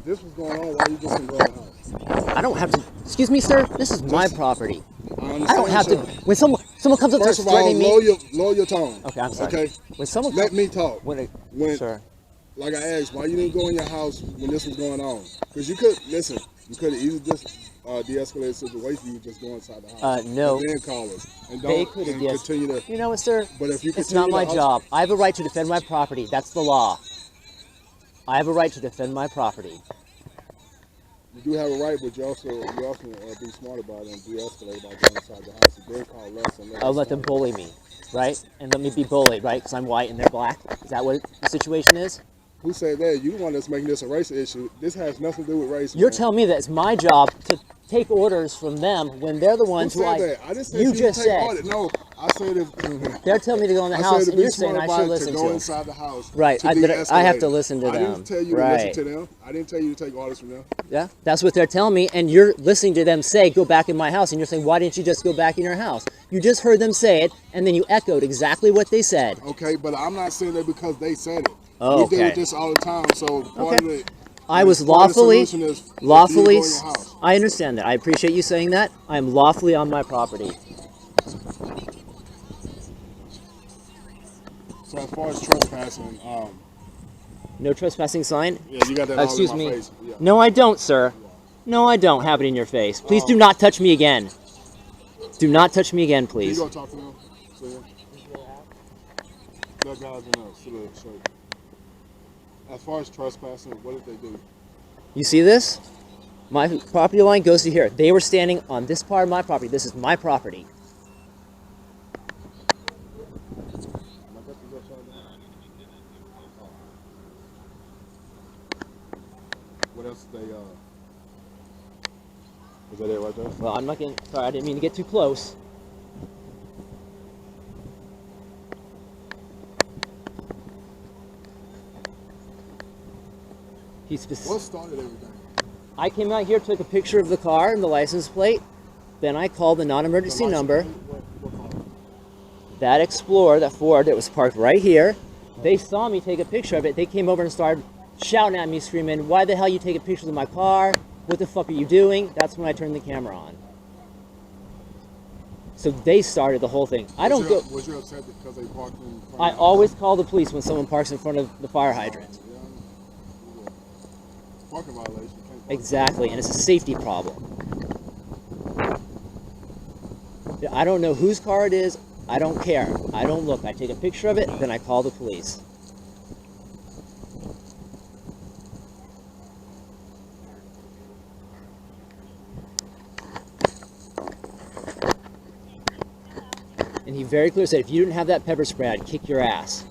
this was going on, why you just didn't go in the house? I don't have to. Excuse me, sir. This is my property. I don't have to. When someone comes up and starts threatening me. Lower your tone. Okay, I'm sorry. Okay. When someone let me talk. Sir. Like I asked, why you didn't go in your house when this was going on? Because you could listen. You could have easily just de-escalated the situation. You just go inside the house. No. And then call us. And They could have continue to. You know what, sir? But if you it's not my job. I have a right to defend my property. That's the law. I have a right to defend my property. You do have a right, but you also be smart about it and de-escalate by going inside the house. And then call us and I'll let them bully me, right? And let me be bullied, right? Because I'm white and they're black. Is that what the situation is? Who said that? You the one that's making this a race issue. This has nothing to do with race. You're telling me that it's my job to take orders from them when they're the ones who said that? I didn't say you just said. No, I said if they're telling me to go in the house, and you're saying I should listen to go them. inside the house. Right, I have to listen to them. I didn't tell you to listen to them. I didn't tell you to take orders from them. Yeah, that's what they're telling me, and you're listening to them say, go back in my house, and you're saying, why didn't you just go back in your house? You just heard them say it, and then you echoed exactly what they said. Okay, but I'm not saying that because they said it. Oh, we deal with this all the time, so part of it. I was lawfully, I understand that. I appreciate you saying that. I am lawfully on my property. So as far as trespassing, no trespassing sign? Yeah, you got that Excuse all in me. my face. Yeah. No, I don't, sir. No, I don't have it in your face. Please do not touch me again. Do not touch me again, please. You go talk to them. That guy's in a shirt. As far as trespassing, what did they do? You see this? My property line goes to here. They were standing on this part of my property. This is my property. What else did they, is that it right there? Well, I'm not getting, sorry, I didn't mean to get too close. What started everything? I came out here, took a picture of the car and the license plate. Then I called the non-emergency number. What car? That Explorer, that Ford, that was parked right here. They saw me take a picture of it. They came over and started shouting at me, screaming, why the hell are you taking pictures of my car? What the fuck are you doing? That's when I turned the camera on. So they started the whole thing. Was you upset because they parked in front I always call the police when someone parks in front of the fire hydrant. Parking violation. Exactly, and it's a safety problem. I don't know whose car it is. I don't care. I don't look. I take a picture of it, then I call the police. And he very clearly said, if you didn't have that pepper spray, I'd kick your ass.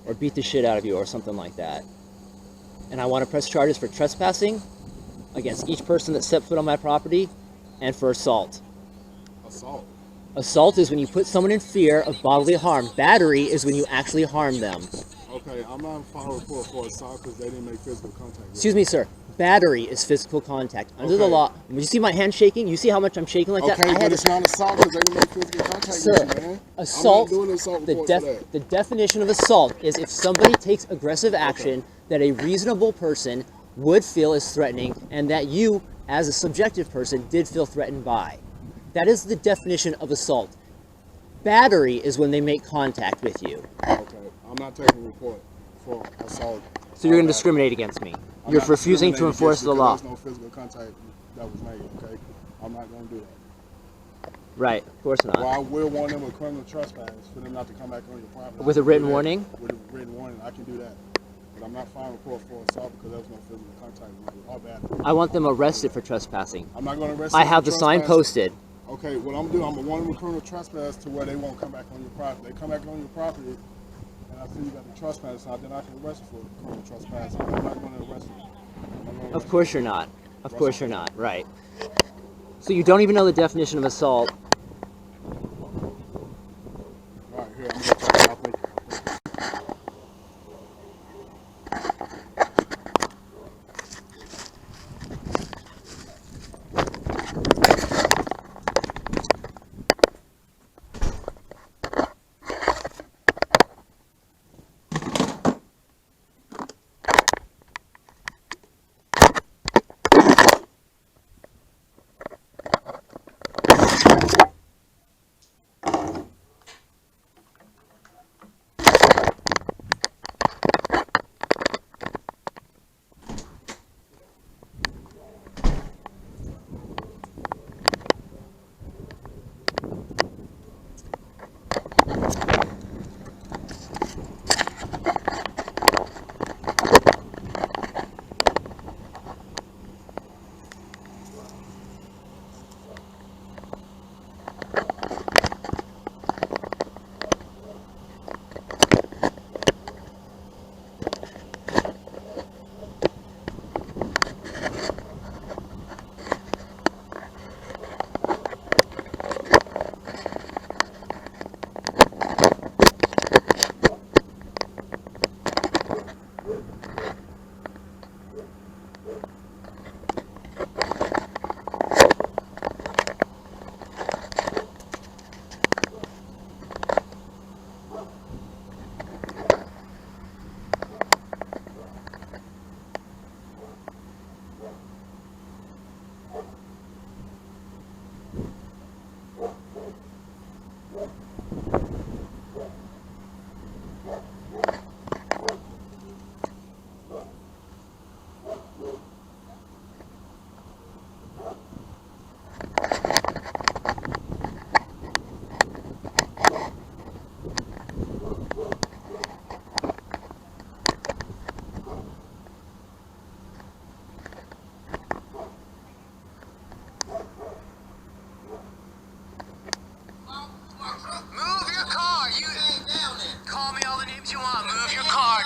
Or beat the shit out of you, or something like that. And I want to press charges for trespassing against each person that stepped foot on my property, and for assault. Assault? Assault is when you put someone in fear of bodily harm. Battery is when you actually harm them. Okay, I'm not filing a report for assault because they didn't make physical contact. Excuse me, sir. Battery is physical contact. Under the law, you see my hand shaking? You see how much I'm shaking like that? Okay, but it's not assault because they didn't make physical contact with you, man. Assault, I'm not doing assault reports for that. the definition of assault is if somebody takes aggressive action that a reasonable person would feel is threatening and that you, as a subjective person, did feel threatened by. That is the definition of assault. Battery is when they make contact with you. Okay, I'm not taking a report for assault. So you're going to discriminate against me. You're refusing to enforce the law. There's no physical contact that was made, okay? I'm not going to do that. Right, of course not. Well, I will warn them of criminal trespass for them not to come back on your property. With a written warning? With a written warning, I can do that. But I'm not filing a report for assault because there was no physical contact made. All bad. I want them arrested for trespassing. I'm not going to arrest them. I have the sign posted. Okay, what I'm doing, I'm going to warn them of criminal trespass to where they won't come back on your property. They come back on your property, and I see you got the trespass sign, then I can arrest you for criminal trespass. I'm not going to arrest you. Of course you're not. Of course you're not. Right. So you don't even know the definition of assault. All right, here, I'm going to check it out.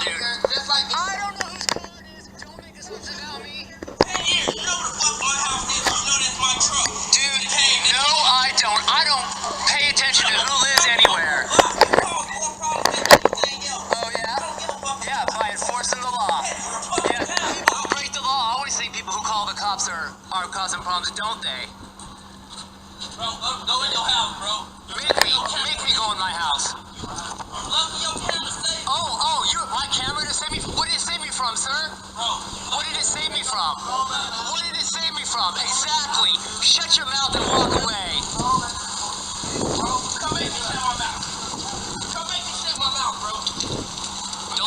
dude. I don't know whose car it is. Don't make assumptions about me. Hey, you know what the fuck my house is. You know that's my truck. Dude, hey, no, I don't. I don't pay attention to who lives anywhere. Oh, yeah? Yeah, by enforcing the law. Yeah, people who break the law always think people who call the cops are causing problems, don't they? Bro, go in your house, bro. Make me go in my house. Oh, my camera to save me from? What did it save me from, sir? What did it save me from? What did it save me from? Exactly. Shut your mouth and walk away. Bro, come make me shut my mouth. Come make me shut my mouth, bro. Do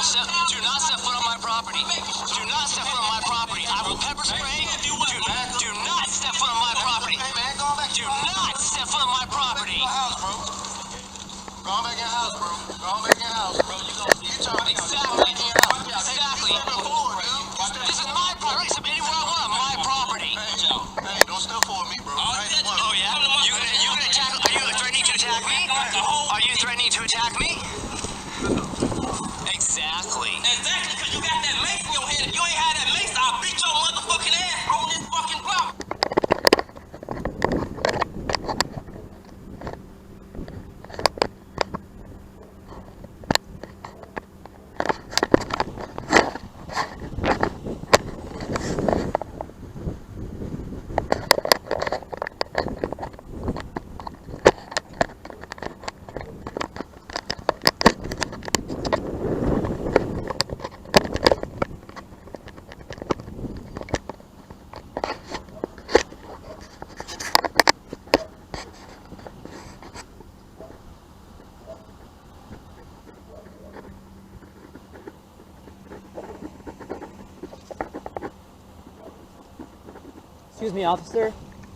not step foot on my property. Do not step foot on my property. I will pepper spray. Do not step foot on my property. Do not step foot on my property. Go back in your house, bro. Go back in your house, bro. You talking exactly. This is my property. Step anywhere I want on my property. Hey, don't step for me, bro. Oh yeah? You gonna attack? Are you threatening to attack me? Are you threatening to attack me? Exactly. Exactly, because you got that mace in your hand. If you ain't had that mace, I'll beat your motherfucking ass on this fucking block. Excuse me, officer.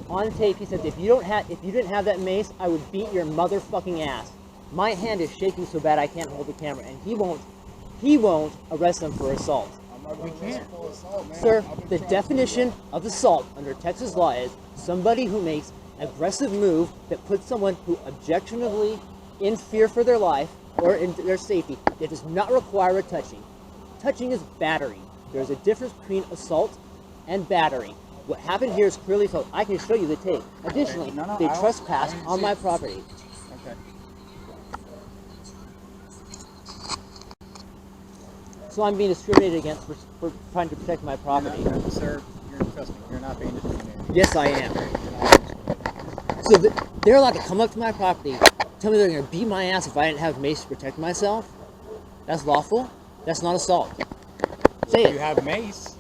On tape, he says, if you didn't have that mace, I would beat your motherfucking ass. My hand is shaking so bad I can't hold the camera, and he won't arrest them for assault. We can't. Assault, man. Sir, the definition of assault under Texas law is somebody who makes an aggressive move that puts someone who objectively in fear for their life or in their safety. It does not require a touching. Touching is battery. There's a difference between assault and battery. What happened here is clearly assault. I can show you the tape. Additionally, they trespassed on my property. Okay. So I'm being discriminated against for trying to protect my property. Sir, trust me, you're not being discriminated. Yes, I am. So they're allowed to come up to my property, tell me they're going to beat my ass if I didn't have mace to protect myself? That's lawful? That's not assault. Say it. You have mace.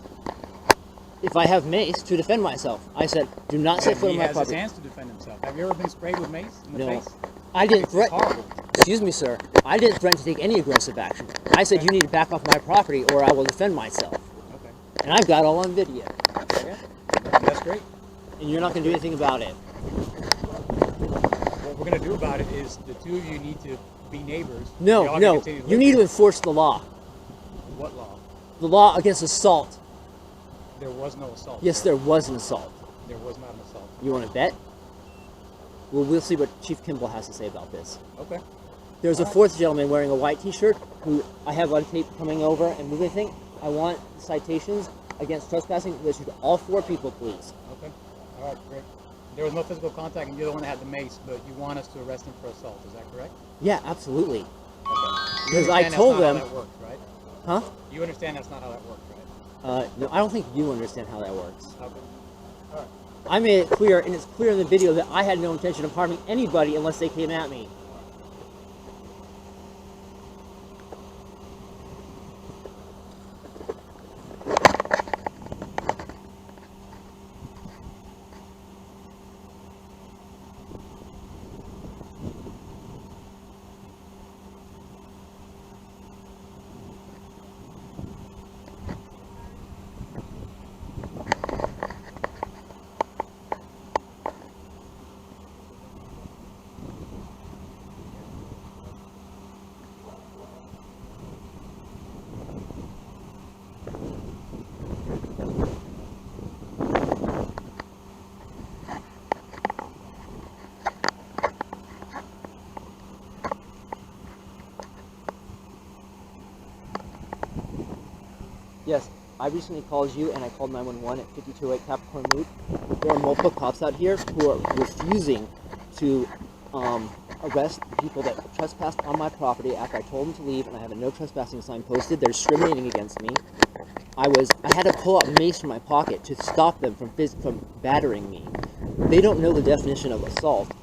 If I have mace to defend myself, I said, do not set foot on my property. He has his hands to defend himself. Have you ever been sprayed with mace in the face? I didn't threaten. Horrible. Excuse me, sir. I didn't threaten to take any aggressive action. I said you need to back off my property or I will defend myself. Okay. And I've got all on video. Yeah. That's great. And you're not going to do anything about it. What we're going to do about it is the two of you need to be neighbors. No. You need to enforce the law. What law? The law against assault. There was no assault. Yes, there was an assault. There was not an assault. You want to bet? Well, we'll see what Chief Kimball has to say about this. Okay. There's a fourth gentleman wearing a white t-shirt who I have on tape coming over and moving thing. I want citations against trespassing. Listen to all four people, please. Okay. All right, great. There was no physical contact and you're the one that had the mace, but you want us to arrest him for assault. Is that correct? Yeah, absolutely. Okay. Because I told them... That's not how that works, right? Huh? You understand that's not how that works, right? No, I don't think you understand how that works. Okay. All right. I made it clear, and it's clear in the video, that I had no intention of harming anybody unless they came at me. Yes, I recently called you and I called 911 at 528 Capricorn Loop. There are multiple cops out here who are refusing to arrest people that trespassed on my property after I told them to leave, and I have a no trespassing sign posted. They're discriminating against me. I had to pull out mace from my pocket to stop them from battering me. They don't know the definition of assault.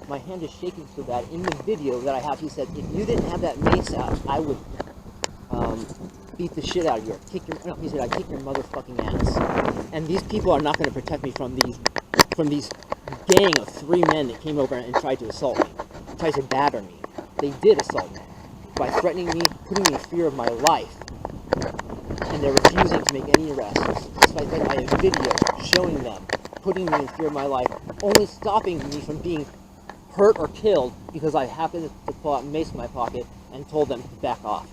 My hand is shaking so bad. In the video that I have, he said, if you didn't have that mace out, I would beat the shit out of you. He said, I'd kick your motherfucking ass. And these people are not going to protect me from these gang of 3 men that came over and tried to assault me, tried to batter me. They did assault me by threatening me, putting me in fear of my life. And they're refusing to make any arrests, despite that I have video showing them putting me in fear of my life, only stopping me from being hurt or killed because I happened to pull out a mace from my pocket and told them to back off.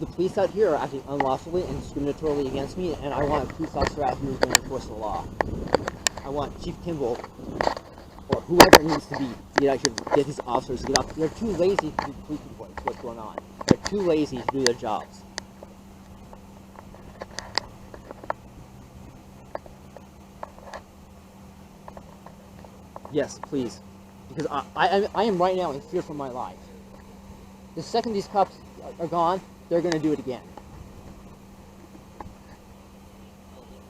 The police out here are acting unlawfully and discriminatorily against me, and I want a police officer out here who's going to enforce the law. I want Chief Kimball or whoever it needs to be to get out here to get these officers to get out. They're too lazy to do police reports. What's going on? They're too lazy to do their jobs. Yes, please, because I am right now in fear for my life. The second these cops are gone, they're going to do it again.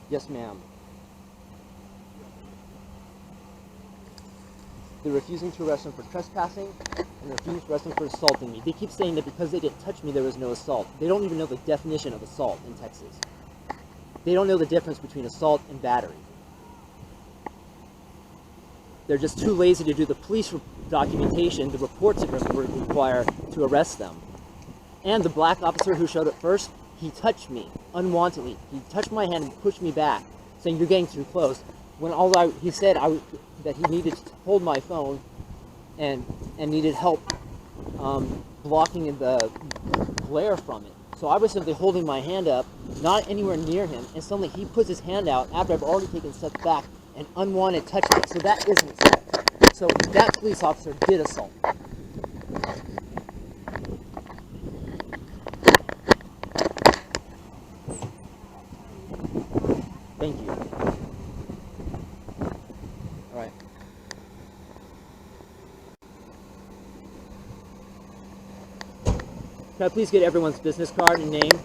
Yes, ma'am. They're refusing to arrest him for trespassing, and they're refusing to arrest him for assaulting me. They keep saying that because they didn't touch me, there was no assault. They don't even know the definition of assault in Texas. They don't know the difference between assault and battery. They're just too lazy to do the police documentation, the reports that require to arrest them. And the black officer who showed up first, he touched me unwantedly. He touched my hand and pushed me back, saying, "You're getting too close." When he said that he needed to hold my phone and needed help blocking the glare from it. So I was simply holding my hand up, not anywhere near him, and suddenly he puts his hand out after I've already taken steps back and unwanted touch me. So that isn't assault. So that police officer did assault. Thank you. All right. Can I please get everyone's business card and name?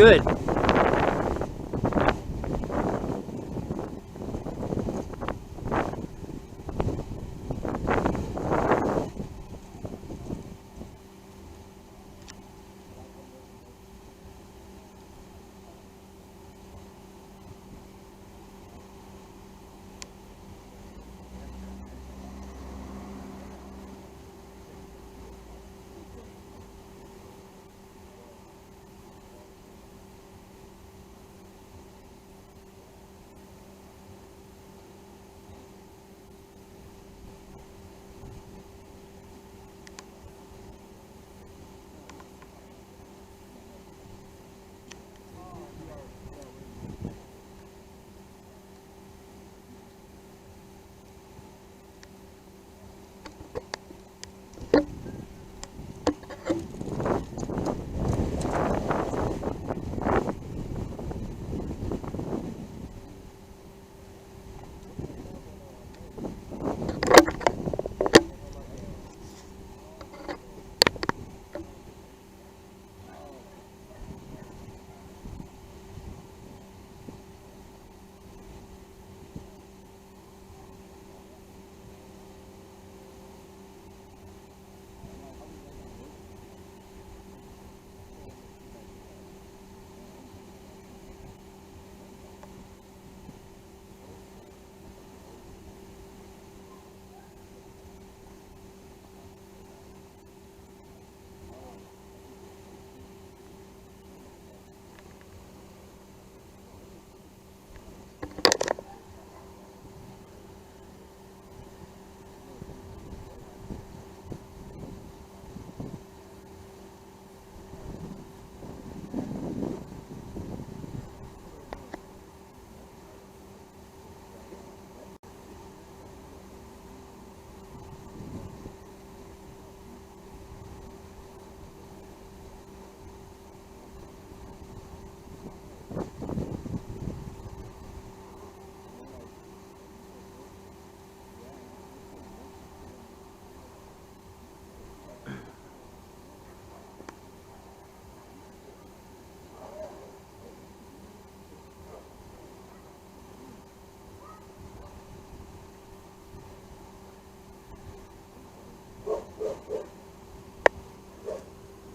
Good.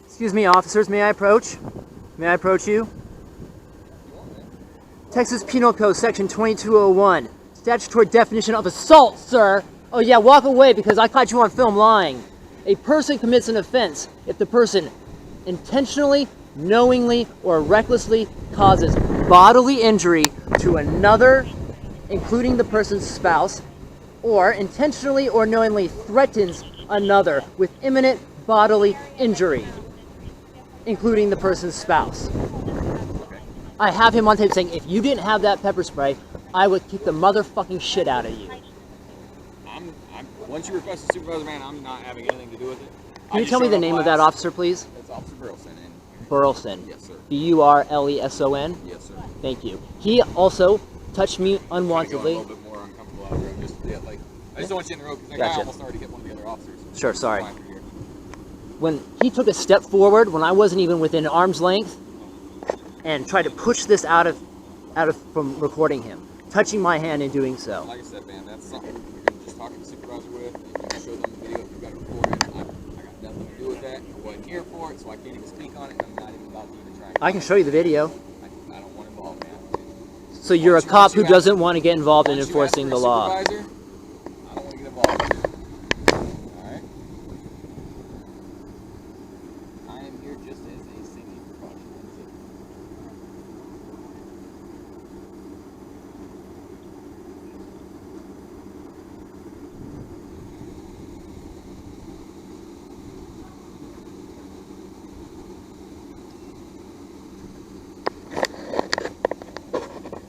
Excuse me, officers, may I approach? May I approach you? Texas Penal Code Section 2201. Statutory definition of assault, sir. Oh yeah, walk away because I caught you on film lying. A person commits an offense if the person intentionally, knowingly, or recklessly causes bodily injury to another, including the person's spouse, or intentionally or knowingly threatens another with imminent bodily injury, including the person's spouse. I have him on tape saying, if you didn't have that pepper spray, I would kick the motherfucking shit out of you. Once you request a supervisor, man, I'm not having anything to do with it. Can you tell me the name of that officer, please? It's Officer Burleson. Burleson. Yes, sir. B-U-R-L-E-S-O-N? Yes, sir. Thank you. He also touched me I'm going unwantedly. a little bit more uncomfortable out of the road. I just don't want you in the road because Gotcha. I almost already hit one of the other officers. Sure, sorry. Fine, you're here. When he took a step forward, when I wasn't even within arm's length, and tried to push this out of from recording him, touching my hand and doing so. Like I said, man, that's something you're going to just talk to the supervisor with. You can show them the video if you've got it recorded. I got nothing to do with that. I wasn't here for it, so I can't even speak on it. I'm not even about to even try. I can show you the video. I don't want involved, man. So you're a cop who doesn't want to get involved in enforcing the law. I don't want to get involved. Alright? I am here just as a safety precaution. That's it.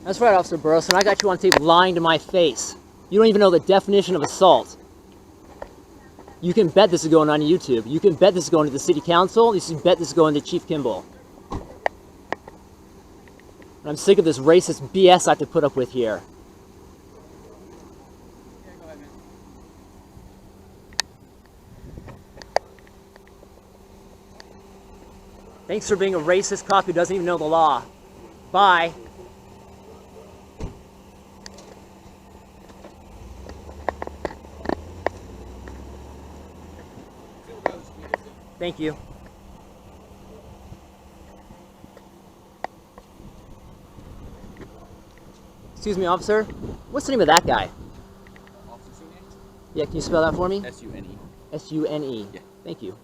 That's right, Officer Burleson. I got you on tape lying to my face. You don't even know the definition of assault. You can bet this is going on YouTube. You can bet this is going to the city council. You can bet this is going to Chief Kimball. And I'm sick of this racist BS I have to put up with here. Thanks for being a racist cop who doesn't even know the law. Bye. Thank you. Excuse me, officer. What's the name of that guy? Officer Sune? Yeah, can you spell that for me? S-U-N-E. S-U-N-E. Yeah. Thank you.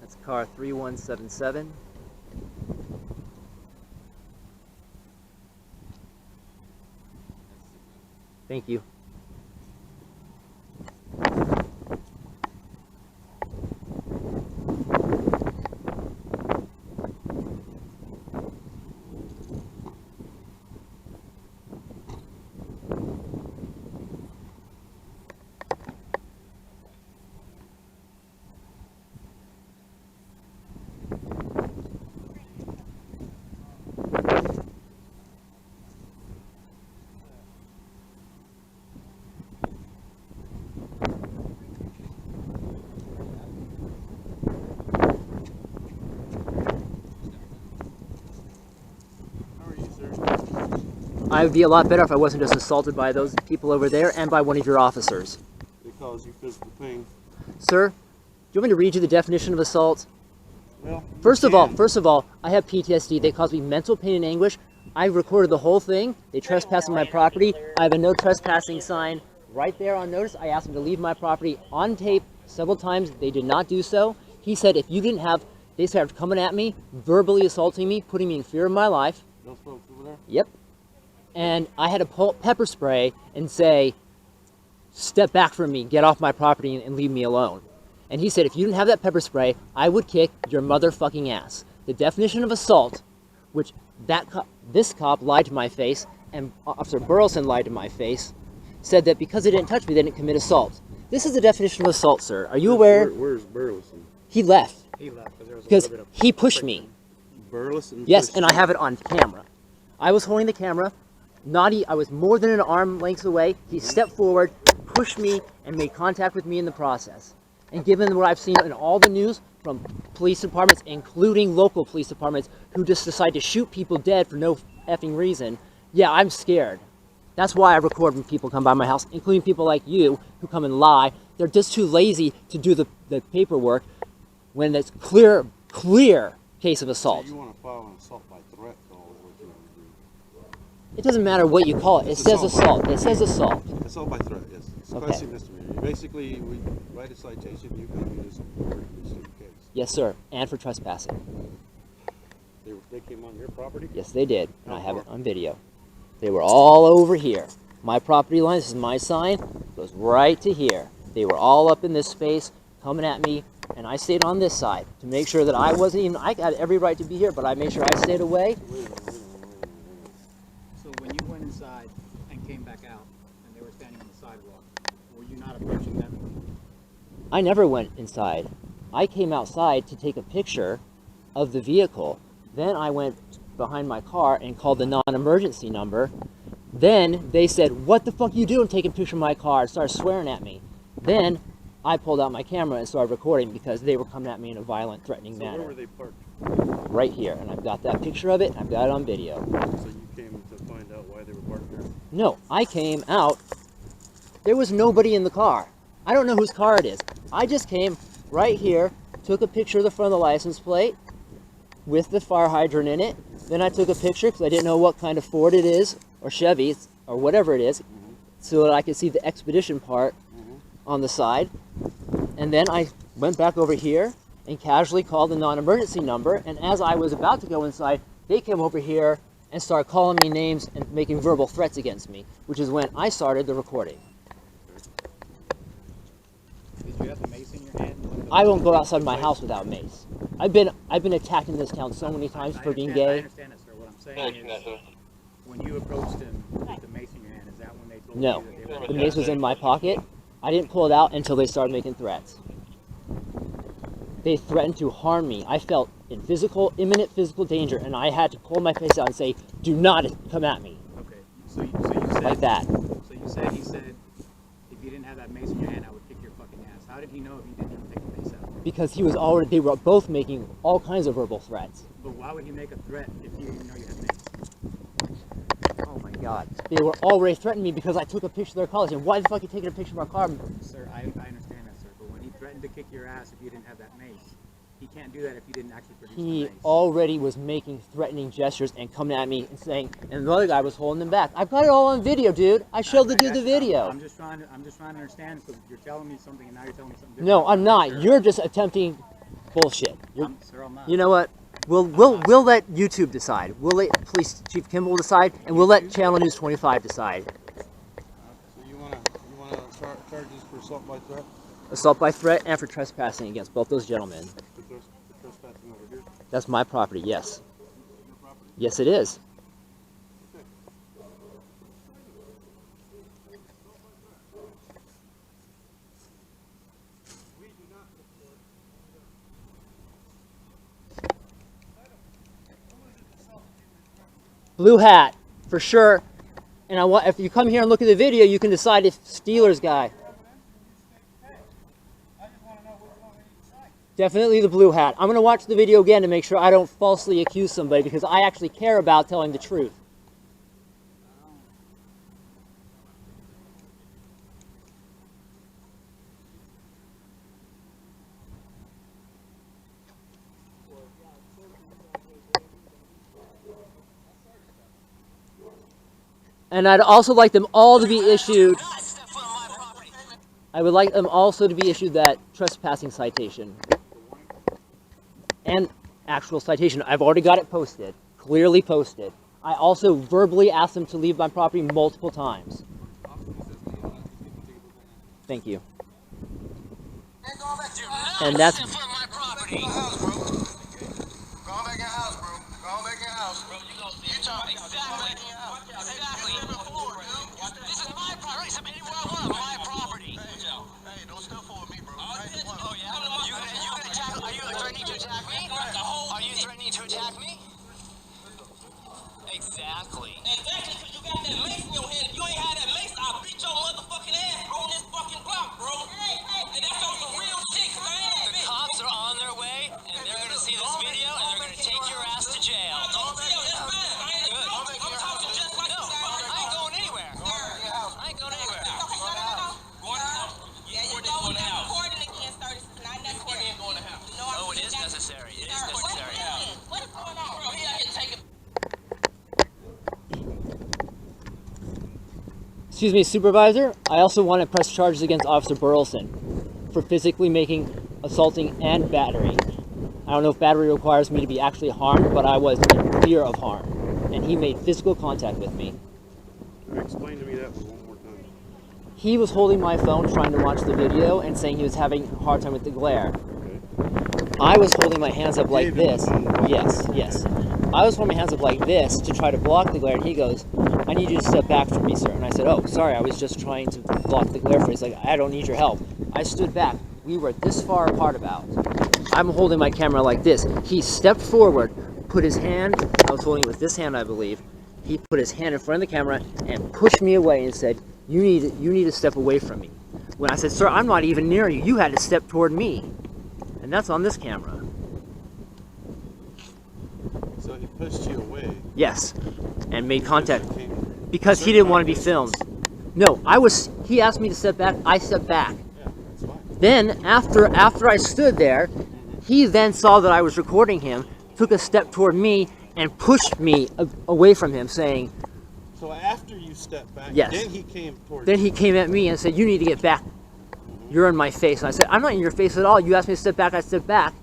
That's car 3177. Thank you. I would be a lot better if I wasn't just assaulted by those people over there and by one of your officers. They cause you physical pain. Sir, do you want me to read you the definition of assault? Well, First of all, I have PTSD. They cause me mental pain and anguish. I recorded the whole thing. They trespassed on my property. I have a no trespassing sign right there on notice. I asked them to leave my property on tape several times. They did not do so. He said if you didn't have, they started coming at me, verbally assaulting me, putting me in fear of my life. those folks over there? Yep. And I had to pull pepper spray and say, step back from me, get off my property and leave me alone. And he said, if you didn't have that pepper spray, I would kick your motherfucking ass. The definition of assault, which this cop lied to my face, and Officer Burleson lied to my face, said that because they didn't touch me, they didn't commit assault. This is the definition of assault, sir. Are you aware? Where's Burleson? He left He left because there was a because little bit of he pushed me. Burleson? Yes, and I have it on camera. I was holding the camera. I was more than an arm length away. He stepped forward, pushed me, and made contact with me in the process. And given what I've seen in all the news from police departments, including local police departments, who just decide to shoot people dead for no effing reason, yeah, I'm scared. That's why I record when people come by my house, including people like you who come and lie. They're just too lazy to do the paperwork when it's clear case of assault. So you want to file an assault by threat, though, is what you want to do? It doesn't matter what you call it. It It's says assault. assault. It says assault. Assault by threat, yes. It's a Okay. classic misdemeanor. Basically, we write a citation, you can use it for this case. Yes, sir. And for trespassing. They came on your property? Yes, they did. And I have it on video. They were all over here. My property line, this is my sign, goes right to here. They were all up in this space, coming at me, and I stayed on this side to make sure that I wasn't even, I had every right to be here, but I made sure I stayed away. So when you went inside and came back out, and they were standing on the sidewalk, were you not approaching them? I never went inside. I came outside to take a picture of the vehicle. Then I went behind my car and called the non-emergency number. Then they said, what the fuck you doing taking a picture of my car? And started swearing at me. Then I pulled out my camera and started recording because they were coming at me in a violent, threatening manner. Where were they parked? Right here. And I've got that picture of it, and I've got it on video. So you came to find out why they were parked there? No, I came out. There was nobody in the car. I don't know whose car it is. I just came right here, took a picture of the front of the license plate with the fire hydrant in it. Then I took a picture because I didn't know what kind of Ford it is, or Chevy, or whatever it is, so that I could see the expedition part on the side. And then I went back over here and casually called the non-emergency number. And as I was about to go inside, they came over here and started calling me names and making verbal threats against me, which is when I started the recording. Did you have the mace in your hand? I won't go outside my house without mace. I've been attacked in this town so many times for being I gay. understand that, sir. What I'm saying is, when you approached them with the mace in your hand, is that when they told No, you that they were the mace was in my pocket. I didn't pull it out until they started making threats. They threatened to harm me. I felt in imminent physical danger, and I had to pull my face out and say, do not come at me. Okay, so you said Like that. So you said he said, if you didn't have that mace in your hand, I would kick your fucking ass. How did he know if you didn't take the mace out? Because they were both making all kinds of verbal threats. But why would he make a threat if you didn't know you had mace? Oh my God. They were already threatening me because I took a picture of their car. And why the fuck are you taking a picture of our car? Sir, I understand that, sir. But when he threatened to kick your ass if you didn't have that mace, he can't do that if you didn't actually produce the He mace. already was making threatening gestures and coming at me and saying, and the other guy was holding them back. I've got it all on video, dude. I showed the dude the video. I'm just trying to understand because you're telling me something and now you're telling me something different. No, I'm not. Sir, You're just attempting bullshit. Sir, I'm not. You know what? We'll let YouTube decide. We'll let Police Chief Kimball decide, and we'll let Channel News 25 decide. So you wanna charge this for assault by threat? Assault by threat and for trespassing against both those gentlemen. For trespassing over here? That's my property, yes. Your property? Yes, it is. Okay. Blue hat, for sure. And if you come here and look at the video, you can decide if Steelers guy. Definitely the blue hat. I'm going to watch the video again to make sure I don't falsely accuse somebody because I actually care about telling the truth. And I'd also like them all to be issued. Not step foot on my property. I would like them also to be issued that trespassing citation. And actual citation. I've already got it posted. Clearly posted. I also verbally asked them to leave my property multiple times. Thank you. And that's Step foot on my property. Go back in your house, bro. Go back in your house, bro. You talking Exactly. This is my property. Step anywhere I want on my property. Hey, don't step forward me, bro. Oh yeah? You gonna attack? Are you threatening to attack me? Are you threatening to attack me? Exactly. Exactly, because you got that mace in your head. If you ain't had that mace, I'll beat your motherfucking ass on this fucking block, bro. And that's on some real shit, cause I ain't The cops are on their way, and they're gonna see this video, and they're gonna take your ass to jail. That's fine. I ain't Good. I'm talking just like No, I ain't going anywhere. I ain't going anywhere. Yeah, you know we got recording again, sir. This is not necessary. Oh, it is necessary. It is necessary. What is going on? Bro, he out here taking... Excuse me, supervisor. I also want to press charges against Officer Burleson for physically making, assaulting, and battery. I don't know if battery requires me to be actually harmed, but I was in fear of harm, and he made physical contact with me. Explain to me that one more time. He was holding my phone trying to watch the video and saying he was having a hard time with the glare. Okay. I was holding my hands up like Gave him this. the phone. Yes. I was holding my hands up like this to try to block the glare, and he goes, I need you to step back from me, sir. And I said, oh, sorry, I was just trying to block the glare for you. He's like, I don't need your help. I stood back. We were this far apart about. I'm holding my camera like this. He stepped forward, put his hand, I was holding it with this hand, I believe. He put his hand in front of the camera and pushed me away and said, you need to step away from me. When I said, sir, I'm not even near you. You had to step toward me. And that's on this camera. So he pushed you away. Yes. And made contact. Because you came Because he didn't want to be filmed. No, he asked me to step back, I stepped back. Yeah, that's fine. Then, after I stood there, he then saw that I was recording him, took a step toward me, and pushed me away from him, saying, So after you stepped back, Yes. then he came towards then you. he came at me and said, you need to get back. You're in my face. And I said, I'm not in your face at all. You asked me to step back, I stepped back.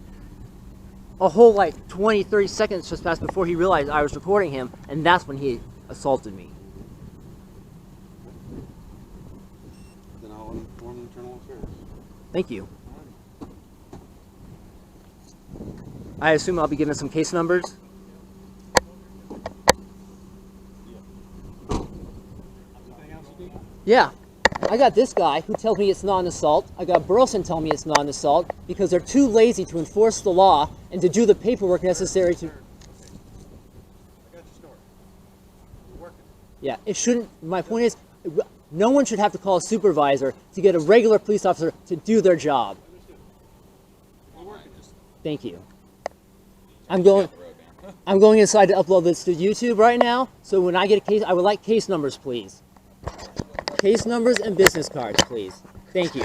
A whole 20, 30 seconds just passed before he realized I was recording him, and that's when he assaulted me. Then I'll inform internal affairs. Thank you. I assume I'll be given some case numbers. Yeah. I got this guy who tells me it's not an assault. I got Burleson telling me it's not an assault because they're too lazy to enforce the law and to do the paperwork necessary to... I got your story. You're working. Yeah, it shouldn't... My point is, no one should have to call a supervisor to get a regular police officer to do their job. We're working. Thank you. I'm going inside to upload this to YouTube right now, so when I get a case, I would like case numbers, please. Case numbers and business cards, please. Thank you.